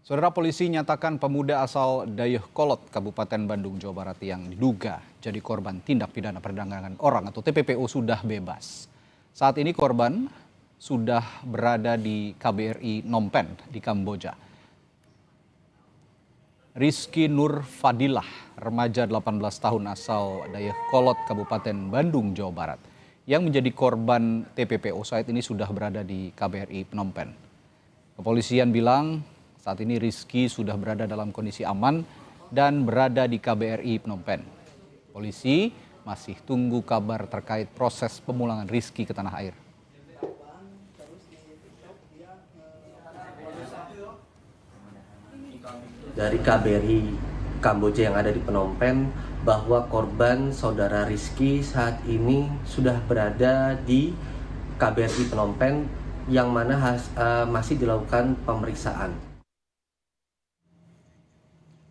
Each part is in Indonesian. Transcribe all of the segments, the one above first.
Saudara, polisi nyatakan pemuda asal Dayakolot, Kabupaten Bandung, Jawa Barat yang diduga jadi korban tindak pidana perdagangan orang atau TPPO sudah bebas. Saat ini korban sudah berada di KBRI Phnom Penh di Kamboja. Rizky Nur Fadilah, remaja 18 tahun asal Dayakolot, Kabupaten Bandung, Jawa Barat, yang menjadi korban TPPO saat ini sudah berada di KBRI Phnom Penh. Kepolisian bilang saat ini Rizky sudah berada dalam kondisi aman dan berada di KBRI Phnom Penh. Polisi masih tunggu kabar terkait proses pemulangan Rizky ke tanah air. Dari KBRI Kamboja yang ada di Phnom Penh bahwa korban saudara Rizky saat ini sudah berada di KBRI Phnom Penh yang mana masih dilakukan pemeriksaan.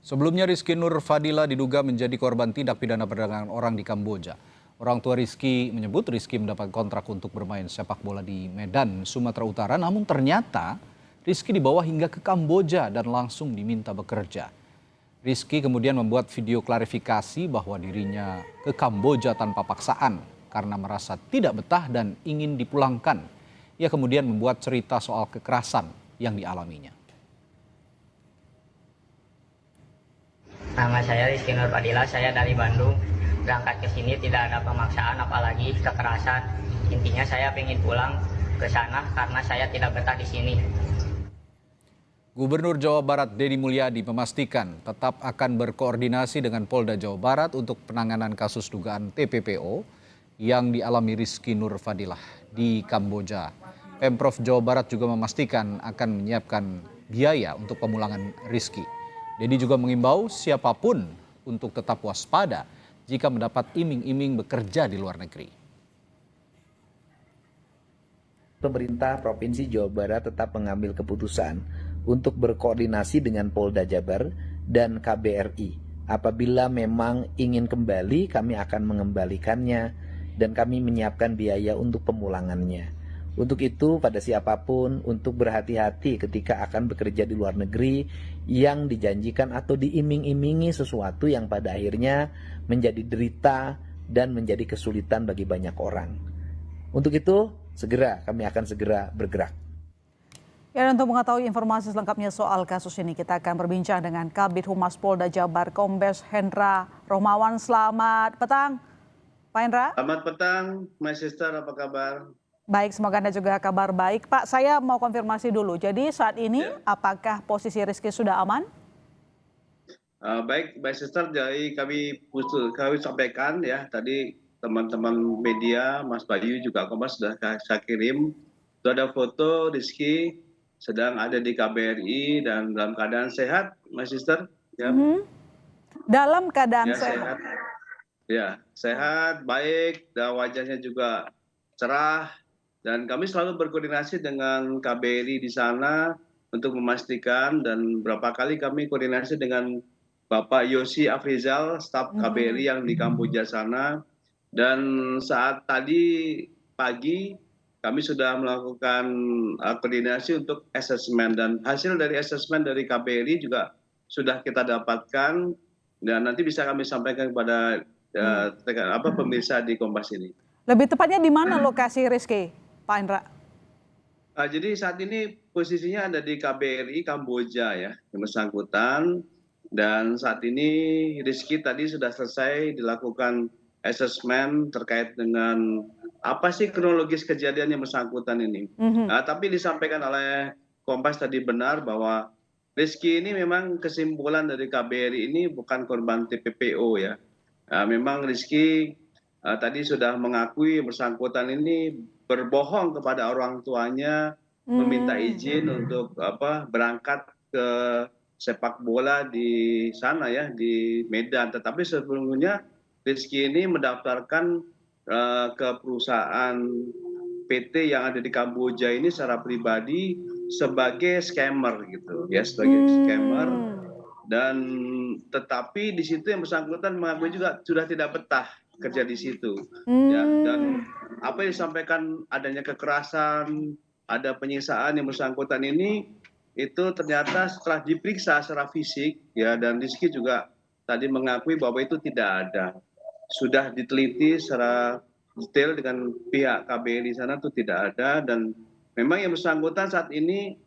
Sebelumnya Rizky Nur Fadilah diduga menjadi korban tindak pidana perdagangan orang di Kamboja. Orang tua Rizky menyebut Rizky mendapat kontrak untuk bermain sepak bola di Medan, Sumatera Utara. Namun ternyata Rizky dibawa hingga ke Kamboja dan langsung diminta bekerja. Rizky kemudian membuat video klarifikasi bahwa dirinya ke Kamboja tanpa paksaan karena merasa tidak betah dan ingin dipulangkan. Ia kemudian membuat cerita soal kekerasan yang dialaminya. Nama saya Rizky Nur Fadilah, saya dari Bandung. Berangkat ke sini tidak ada pemaksaan apalagi kekerasan. Intinya saya ingin pulang ke sana karena saya tidak betah di sini. Gubernur Jawa Barat Deddy Mulyadi memastikan tetap akan berkoordinasi dengan Polda Jawa Barat untuk penanganan kasus dugaan TPPO yang dialami Rizky Nur Fadilah di Kamboja. Pemprov Jawa Barat juga memastikan akan menyiapkan biaya untuk pemulangan Rizky. Deddy juga mengimbau siapapun untuk tetap waspada jika mendapat iming-iming bekerja di luar negeri. Pemerintah Provinsi Jawa Barat tetap mengambil keputusan untuk berkoordinasi dengan Polda Jabar dan KBRI. Apabila memang ingin kembali, kami akan mengembalikannya dan kami menyiapkan biaya untuk pemulangannya. Untuk itu, pada siapapun untuk berhati-hati ketika akan bekerja di luar negeri yang dijanjikan atau diiming-imingi sesuatu yang pada akhirnya menjadi derita dan menjadi kesulitan bagi banyak orang. Untuk itu, kami akan segera bergerak. Ya, dan untuk mengetahui informasi selengkapnya soal kasus ini, kita akan berbincang dengan Kabid Humas Polda Jabar, Kombes Hendra Romawan. Selamat petang, Pak Hendra. Selamat petang, My Sister, apa kabar? Baik, semoga Anda juga kabar baik. Pak, saya mau konfirmasi dulu. Jadi saat ini apakah posisi Rizky sudah aman? Baik, My Sister, jadi kami sampaikan ya, tadi teman-teman media, Mas Bayu juga Kompas sudah saya kirim. Itu ada foto Rizky sedang ada di KBRI dan dalam keadaan sehat, My Sister. Ya. Dalam keadaan sehat. Ya, sehat, baik, dan wajahnya juga cerah. Dan kami selalu berkoordinasi dengan KBRI di sana untuk memastikan, dan berapa kali kami koordinasi dengan Bapak Yosi Afrizal, staf KBRI yang di Kamboja sana. Dan saat tadi pagi kami sudah melakukan koordinasi untuk asesmen, dan hasil dari asesmen dari KBRI juga sudah kita dapatkan dan nanti bisa kami sampaikan kepada pemirsa di Kompas ini. Lebih tepatnya di mana lokasi Rizky, Pak Hendra? Jadi saat ini posisinya ada di KBRI Kamboja ya, yang bersangkutan. Dan saat ini Rizky tadi sudah selesai dilakukan asesmen terkait dengan apa sih kronologis kejadian yang bersangkutan ini. Tapi disampaikan oleh Kompas tadi benar bahwa Rizky ini memang kesimpulan dari KBRI ini bukan korban TPPO ya. Memang Rizky tadi sudah mengakui bersangkutan ini berbohong kepada orang tuanya, meminta izin untuk berangkat ke sepak bola di sana ya, di Medan. Tetapi sebelumnya Rizky ini mendaftarkan ke perusahaan PT yang ada di Kamboja ini secara pribadi sebagai scammer gitu ya, sebagai scammer. Dan tetapi di situ yang bersangkutan mengakui juga sudah tidak betah kerja di situ ya, dan apa yang disampaikan adanya kekerasan, ada penyiksaan yang bersangkutan ini itu ternyata setelah diperiksa secara fisik ya, dan Rizky juga tadi mengakui bahwa itu tidak ada. Sudah diteliti secara detail dengan pihak KBRI sana itu tidak ada, dan memang yang bersangkutan saat ini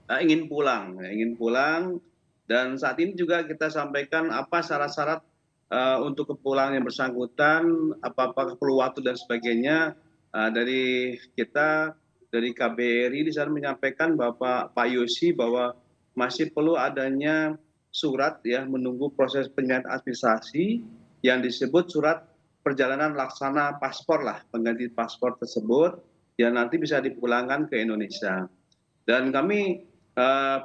ingin pulang, dan saat ini juga kita sampaikan apa syarat-syarat untuk kepulangan yang bersangkutan, apakah perlu waktu dan sebagainya. Dari kita dari KBRI di sana menyampaikan Pak Yosi bahwa masih perlu adanya surat ya, menunggu proses penyerahan administrasi yang disebut surat perjalanan laksana paspor lah, pengganti paspor tersebut yang nanti bisa dipulangkan ke Indonesia. Dan kami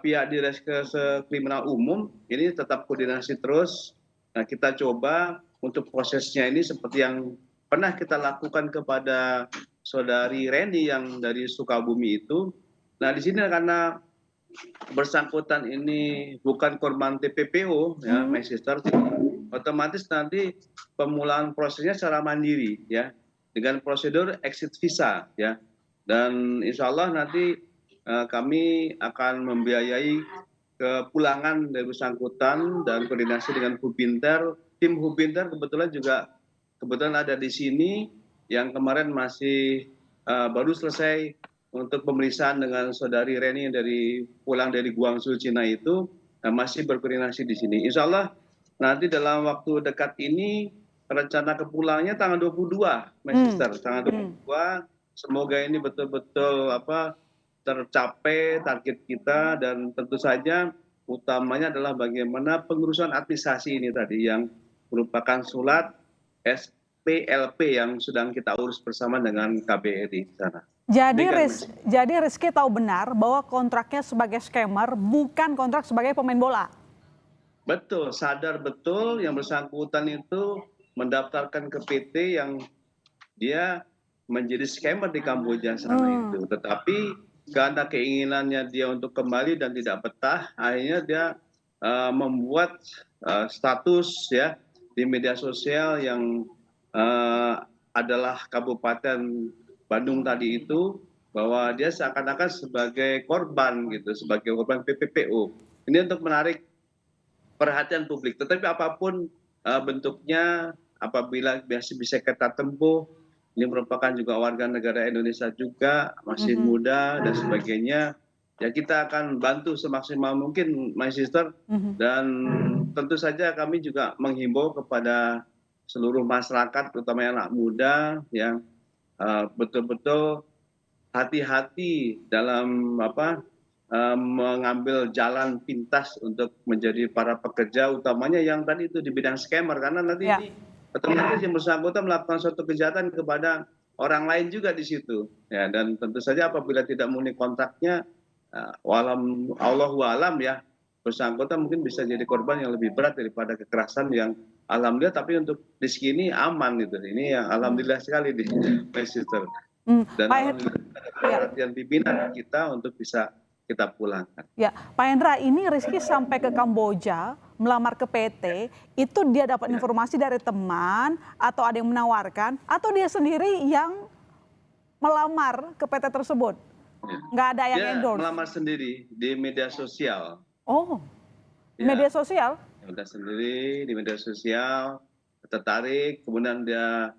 pihak Direskrimsus Kriminal Umum ini tetap koordinasi terus. Nah, kita coba untuk prosesnya ini seperti yang pernah kita lakukan kepada saudari Reni yang dari Sukabumi itu. Nah, di sini karena bersangkutan ini bukan korban TPPO ya, my sister, otomatis nanti pemulaan prosesnya secara mandiri ya, dengan prosedur exit visa ya. Dan insya Allah nanti kami akan membiayai kepulangan dari bersangkutan dan koordinasi dengan Hubinter. Tim Hubinter kebetulan ada di sini, yang kemarin masih baru selesai untuk pemeriksaan dengan saudari Reni yang pulang dari Guangzhou, Cina itu, masih berkoordinasi di sini. Insya Allah nanti dalam waktu dekat ini rencana kepulangnya tanggal 22, my sister, tanggal 22. Semoga ini betul-betul tercapai target kita, dan tentu saja utamanya adalah bagaimana pengurusan administrasi ini tadi yang merupakan surat SPLP yang sedang kita urus bersama dengan KBRI di sana. Jadi Rizky tahu benar bahwa kontraknya sebagai scammer, bukan kontrak sebagai pemain bola. Betul, sadar betul yang bersangkutan itu mendaftarkan ke PT yang dia menjadi scammer di Kamboja sana itu. Tetapi karena keinginannya dia untuk kembali dan tidak betah, akhirnya dia membuat status ya di media sosial yang adalah Kabupaten Bandung tadi itu, bahwa dia seakan-akan sebagai korban gitu, sebagai korban PPPO. Ini untuk menarik perhatian publik. Tetapi apapun bentuknya, apabila bisa kita tempuh, ini merupakan juga warga negara Indonesia juga, masih muda dan sebagainya, ya kita akan bantu semaksimal mungkin, my sister. Dan tentu saja kami juga menghimbau kepada seluruh masyarakat, terutama anak muda, yang betul-betul hati-hati dalam mengambil jalan pintas untuk menjadi para pekerja, utamanya yang tadi itu di bidang scammer, karena nanti ini otomatis yang bersangkutan melakukan suatu kejahatan kepada orang lain juga di situ ya. Dan tentu saja apabila tidak memenuhi kontraknya, Allahu alam ya, bersangkutan mungkin bisa jadi korban yang lebih berat daripada kekerasan yang alhamdulillah, tapi untuk Rizky ini aman gitu. Ini yang alhamdulillah sekali di Manchester. Dan alhamdulillah ada perhatian pimpinan kita untuk bisa kita pulangkan. Ya, Pak Hendra, ini Rizky sampai ke Kamboja melamar ke PT, itu dia dapat informasi dari teman atau ada yang menawarkan, atau dia sendiri yang melamar ke PT tersebut? Nggak ada yang endorse? Dia melamar sendiri di media sosial. Oh, media sosial? Udah sendiri di media sosial, tertarik, kemudian dia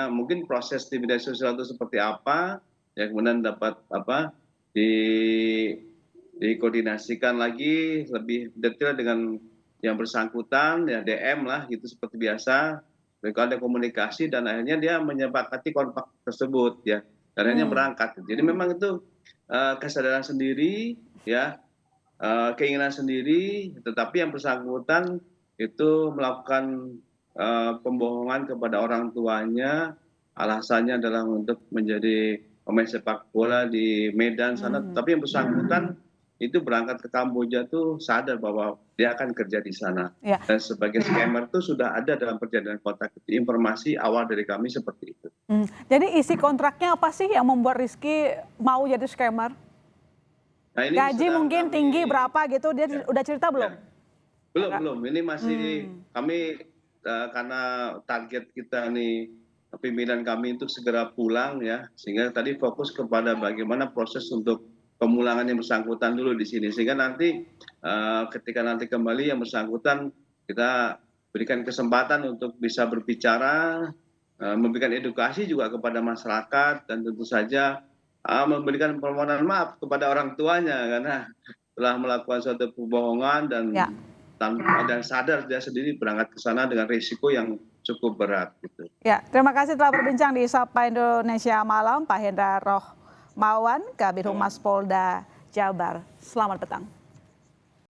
mungkin proses di media sosial itu seperti apa, ya kemudian dapat dikoordinasikan lagi lebih detail dengan yang bersangkutan, ya DM lah gitu seperti biasa. Mereka ada komunikasi dan akhirnya dia menyepakati kontrak tersebut ya, dan akhirnya berangkat. Jadi memang itu kesadaran sendiri ya, keinginan sendiri, tetapi yang bersangkutan itu melakukan pembohongan kepada orang tuanya, alasannya adalah untuk menjadi pemain sepak bola di Medan sana. Tapi yang bersangkutan itu berangkat ke Kamboja tuh sadar bahwa dia akan kerja di sana. Ya. Dan sebagai scammer tuh sudah ada dalam perjanjian kontrak. Informasi awal dari kami seperti itu. Jadi isi kontraknya apa sih yang membuat Rizky mau jadi scammer? Nah, ini gaji mungkin tinggi berapa gitu, dia udah cerita belum? Ya. Belum. Ini masih kami karena target kita nih, pimpinan kami untuk segera pulang ya, sehingga tadi fokus kepada bagaimana proses untuk pemulangan yang bersangkutan dulu di sini, sehingga nanti ketika nanti kembali yang bersangkutan kita berikan kesempatan untuk bisa berbicara, memberikan edukasi juga kepada masyarakat, dan tentu saja memberikan permohonan maaf kepada orang tuanya karena telah melakukan suatu kebohongan dan dan sadar dia sendiri berangkat ke sana dengan risiko yang cukup berat gitu. Ya, terima kasih telah berbincang di Sapa Indonesia Malam, Pak Hendra Rohmawan, Kabid Humas Polda Jabar. Selamat petang.